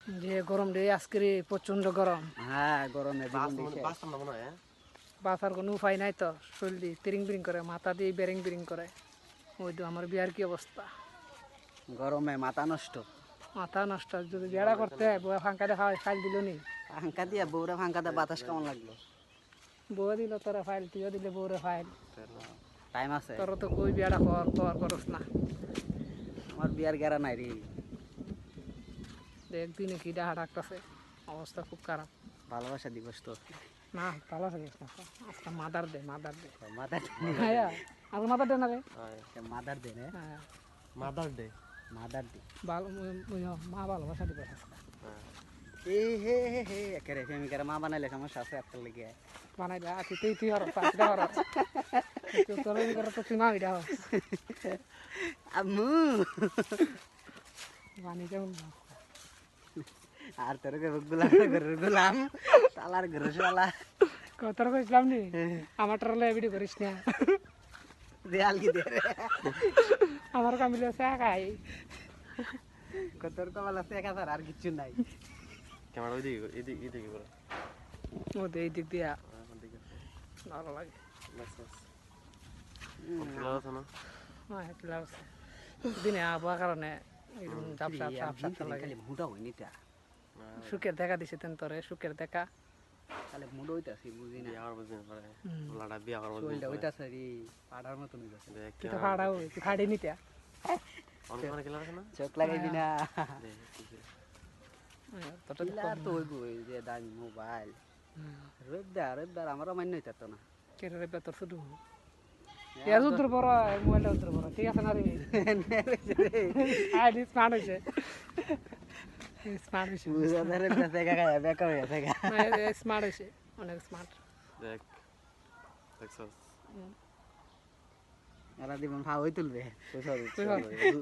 যে গরম রে আজকে রে প্রচন্ড গরম। হ্যাঁ গরমে বাঁচার কোনো উপায় নাই তো, শরীর দিয়ে তিরিং বিরিং করে, মাথা দিয়ে বেরিং বিরিং করে। ওই তো আমার বিয়ার কি অবস্থা, গরমে মাথা নষ্ট। মাথা নষ্ট। যদি বেড়া করতে বউয়া ফাঁকা দেখা ফাইল দিল নি, ফাঙ্কা দিয়া বউরে ফাঙ্কাতে বাতাস কেমন লাগলো? বউয়া দিল তোরা ফাইল, তুইও দিলে বউরে ফাইল। টাইম আছে, তোর তো কই বিয়াটা করস না। আমার বিয়ার গেরা নাই রে। একদিনে কি ডাহা ডাকতেছে, অবস্থা খুব খারাপ। ভালোবাসা দিবস তো। না ভালো থাকিস না, আজকে মাদার দে মাদার দে। মাদার হ্যাঁ আজকে মাদার দে না রে। মাদার ডে না? হ্যাঁ মাদার ডে, মাদার ডে। ভালো মা ভালোবাসা দিবে আজকে। এ হে হে হে একেরে প্রেমিকারে মা বানাইলে সমস্যা আছে একটা লেগে। বানাই দে আছি তুই হর পাঁচটা হর তোর ভিতরে তো তুই মামিটা হর আম্মু বানি কেমন আর তোর গুলাম তালার ঘরে শালা তোর কইছিলাম নি আমার টরলে ভিডিও করিস না, দেয়াল কি দে রে আমার কামিলে চা খাই তোর কমাল আছে 1000 আর কিছু নাই। ক্যামেরা এদিকে করে ও দে এই দিক দিয়া ভালো লাগে। দিনে আবহাওয়ার কারণে ঝাপসা লাগে। মুডা হয়নি তা সুখের দেখা দিছে তেন তোরে, সুখের দেখা তাহলে মুড হইতাছি বুঝি না। বিয়া বুঝিন পারে লাড়া বিয়া করব শরীরটা হইতাছে রে পাড়ার মত হইতাছে। তুই তো ফাড়াও তুই ফাড়ি নিতে অন করে গেলা না চোখ লাগাইবি না। তোটা কিলা তো হইব এই যে দামি মোবাইল রবিবার আমারও মান্য হইতাতো না। কেটে রে তোর শুধু পেঁয়াজ উত্তর পর মোবাইলটা উত্তর পর ঠিক আছে না রে? আইডি স্মার্ট হয়েছে, স্মার্ট হয়েছে, বুঝাদারে বেঁচে গা বেকা হয়ে গেছে। স্মার্ট হয়েছে, অনেক স্মার্ট। দেখ দেখছস এরা দিবন খাওয়াই তুলবে।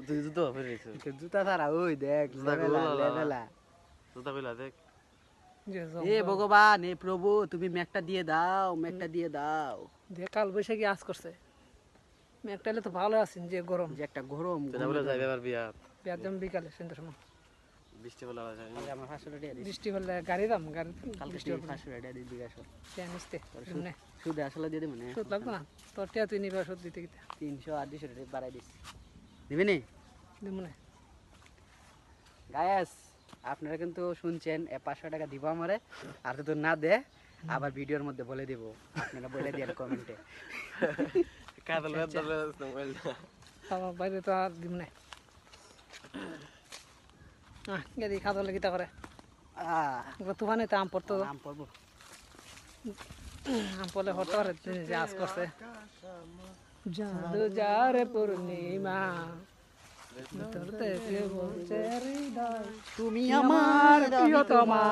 তুই জুতো ফেরে দিছিস জুতা ছাড়া ওই দেখ লেভেলা। জুতা কইলা দেখ এ ভগবান এ প্রভু তুমি মেঘটা দিয়ে দাও, মেঘটা দিয়ে দাও। দিয়ে কাল বৈশাখী আজ করছে, মেঘটালে তো ভালো আছেন যে গরম, যে একটা গরম তেনা বলে যাইবে আর বিয়া পেঁয়াজ দাম বিকালে সন্ধ্যার সময় বৃষ্টি বলা যায় আমার 500 টাকা দিস। বৃষ্টি হলে গাড়ি দাম গাড়ি কালকে বৃষ্টি হবে 500 টাকা দিয়ে দিবি আসো। নিতে সুদে আসলে দিয়ে দিবি না? সুদ লাগবে না তোর টিয়া তুই নিবে সুদ দিতে গিয়ে 300 আর 200 টাকা বাড়াই দিস। দিবি নি? দিব না। গায়েস আপনারা কিন্তু শুনছেন 500 টাকা দিব আমারে, আর যদি না দে আবার ভিডিওর মধ্যে বলে দেব। আপনারা বলে দেন কমেন্টে। কাদল বেদল মোবাইল আমার বাইরে তো আর দিব না। গেদি খাওয়া লাগি তা করে তুফানে তো আম পড়তো, নাম পড়বো আম পড়লে হতে পারে যে আজ করছে জাদু যারে পূর্ণিমা তোর দেখে বলছে হৃদয় তুমি আমার প্রিয়তমা।